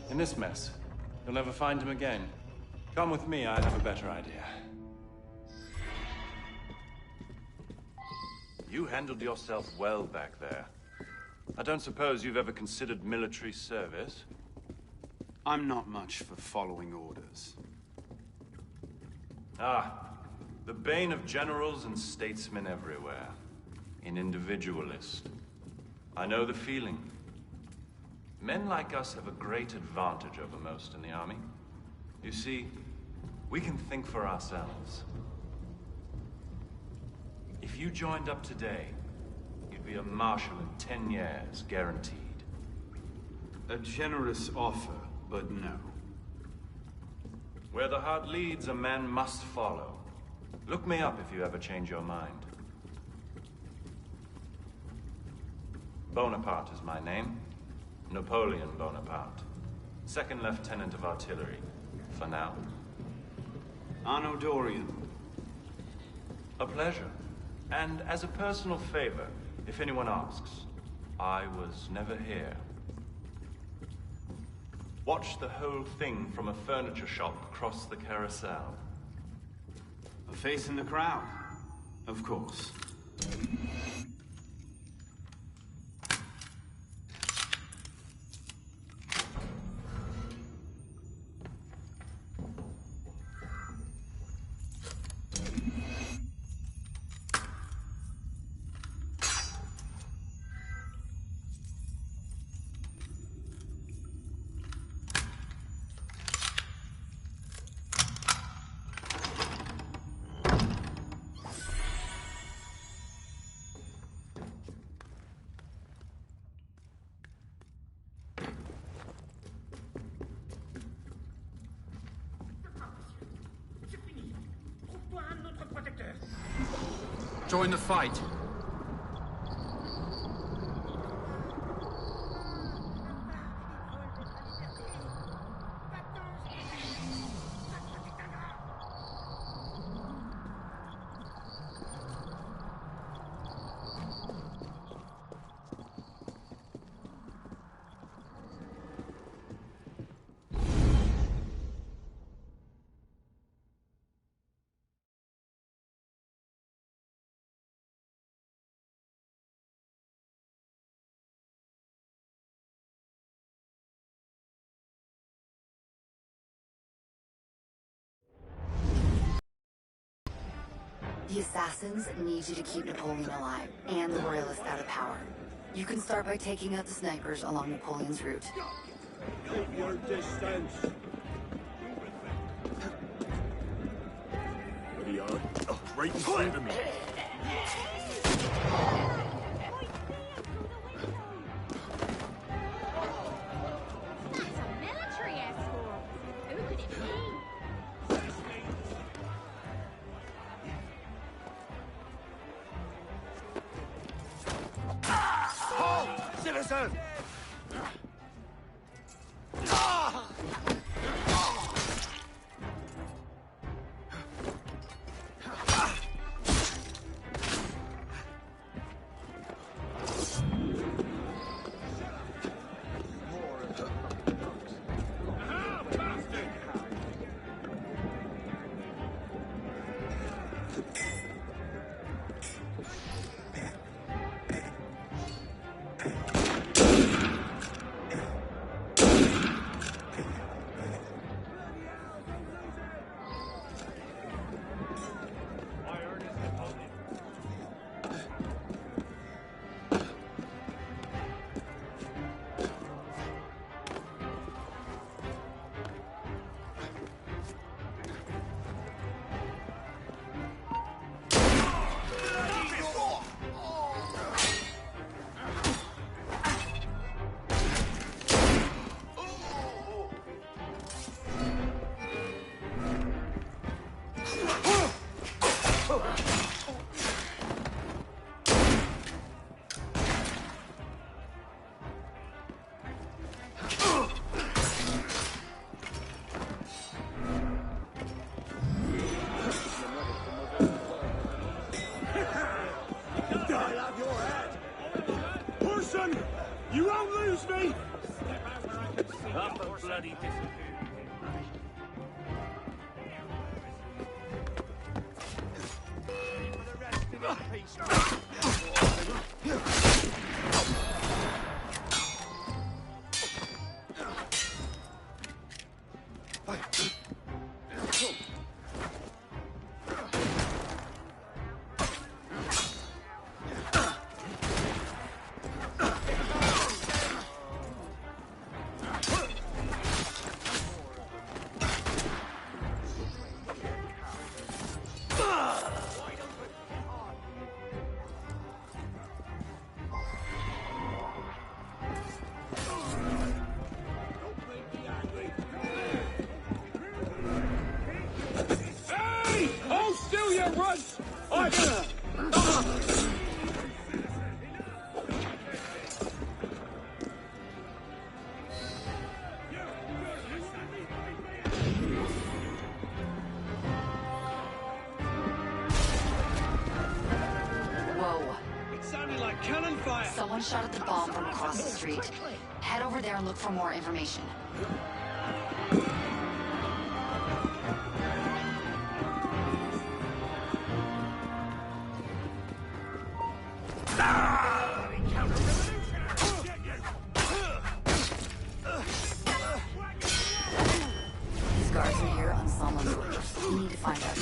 In this mess, you'll never find him again. Come with me, I have a better idea. You handled yourself well back there. I don't suppose you've ever considered military service? I'm not much for following orders. Ah, the bane of generals and statesmen everywhere. An individualist. I know the feeling. Men like us have a great advantage over most in the army. You see, we can think for ourselves. If you joined up today, you'd be a marshal in 10 years, guaranteed. A generous offer, but no. Where the heart leads, a man must follow. Look me up if you ever change your mind. Bonaparte is my name. Napoleon Bonaparte. Second Lieutenant of Artillery. For now. Arno Dorian. A pleasure. And as a personal favor, if anyone asks, I was never here. Watch the whole thing from a furniture shop across the carousel. A face in the crowd. Of course. Join the fight. The assassins need you to keep Napoleon alive, and the Royalists out of power. You can start by taking out the snipers along Napoleon's route. Keep your distance. What are you on? Oh, right in front of me. citizen! You won't lose me! Up a bloody Cannon fire! Someone shot at the bomb from across the street. Head over there and look for more information. These guards are here on someone's orders. We need to find out.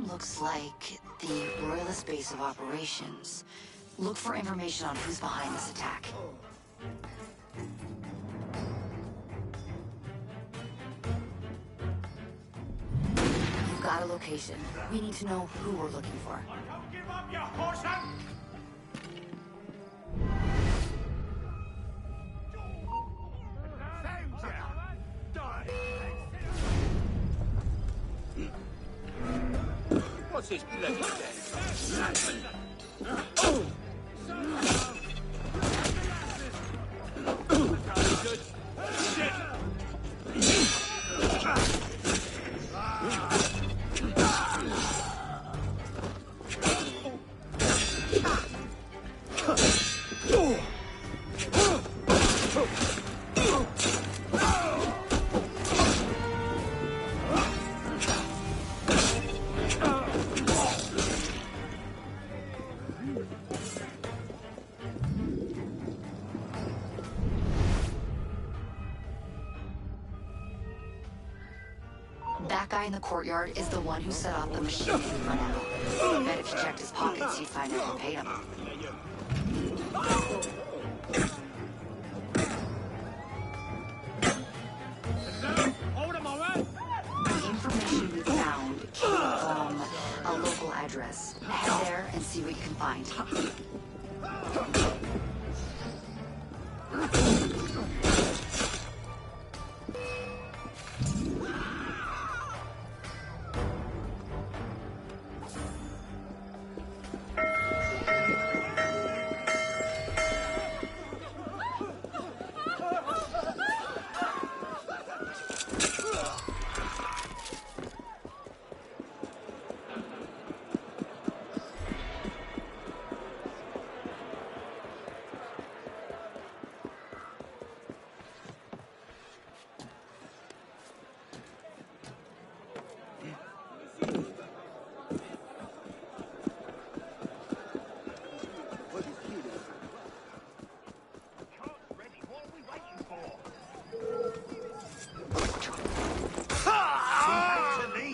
Looks like the Royalist base of operations. Look for information on who's behind this attack. You've got a location. We need to know who we're looking for. Don't give up, you horseman! What's this bloody game? That guy in the courtyard is the one who set off the machine for now. I bet if you checked his pockets, you'd find out who paid him. The information we found came from a local address. Head there and see what you can find.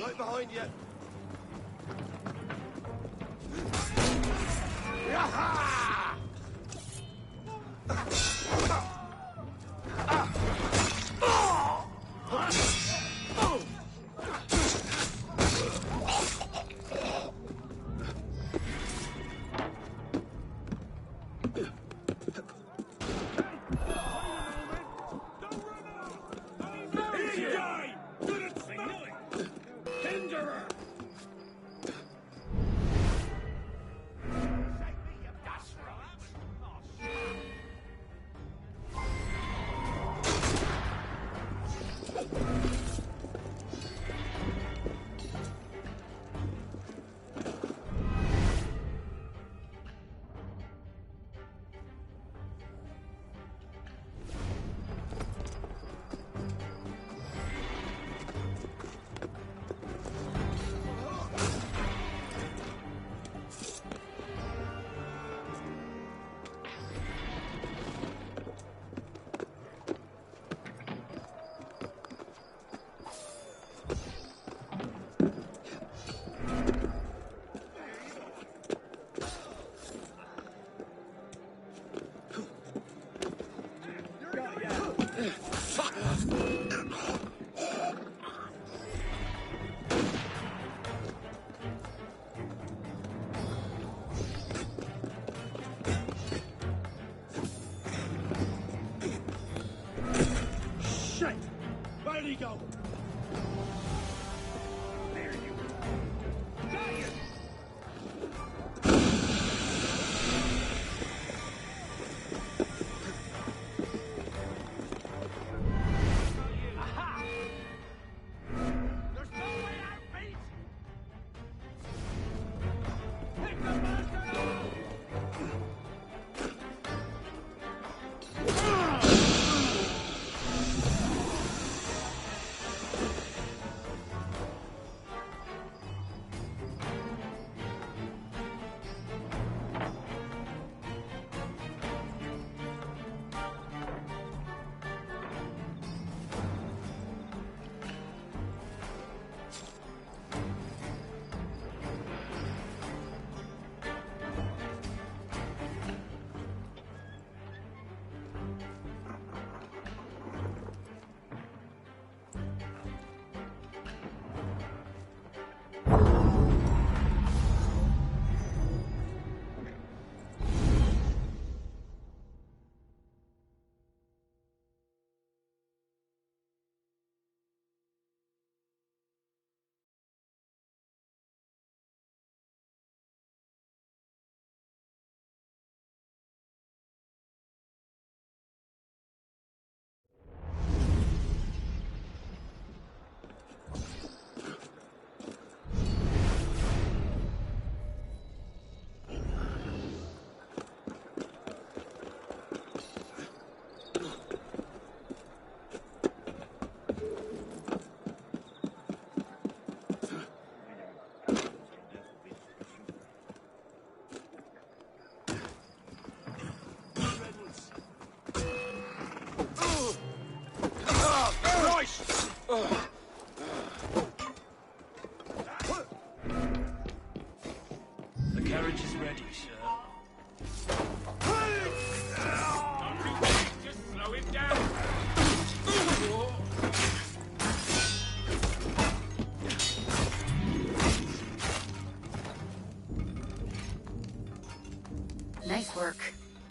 Right behind you. Shit! Where'd he go? There you go. Giant! Aha! There's no way out, Pete! Pick the bastard up!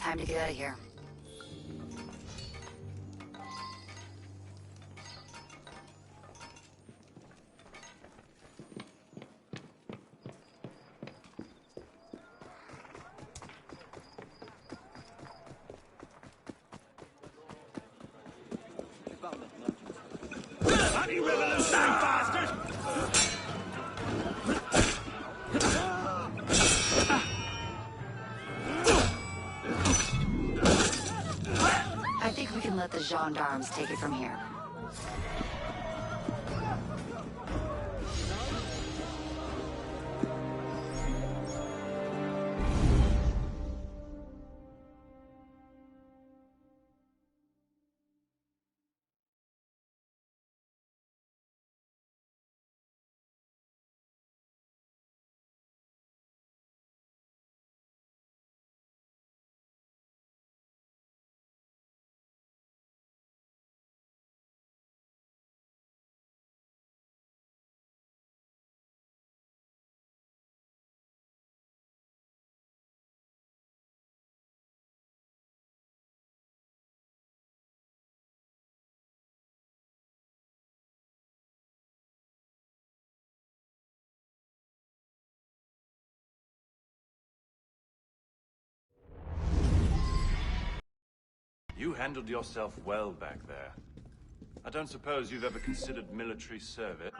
Time to get out of here. Bloody revolutionary bastard! I think we can let the gendarmes take it from here. You handled yourself well back there. I don't suppose you've ever considered military service?